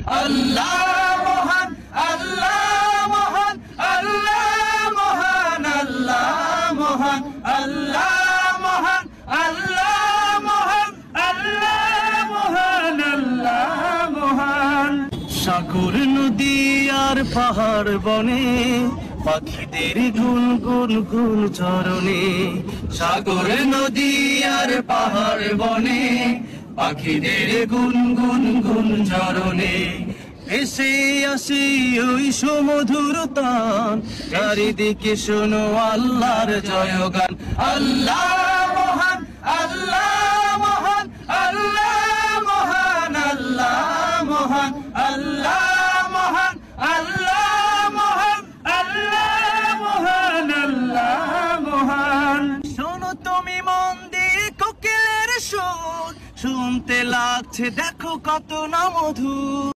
আল্লাহ মহান, আল্লাহ মহান, আল্লাহ মহান, আল্লাহ মহান, আল্লাহ মহান, আল্লাহ মহান, আল্লাহ মহান, আল্লাহ মহান। সাগর নদী আর পাহাড় বনে পাখিদের গুনগুন গুন চরণে, সাগর নদী আর পাহাড় বনে পাখিদের গুনগুন গুন চরণে। এসে আসি ওই সুমধুর তান, চারিদিকে শোনো আল্লাহর জয়গান। আল্লাহ মহান, আল্লাহ মহান, আল্লাহ মহান, আল্লাহ মহান, আল্লাহ মহান, আল্লাহ মহান, আল্লাহ মহান, আল্লাহ মহান। শোনো তুমি মন দিয়ে কোকিলের সুর, শুনতে লাগছে দেখো কত না মধুর।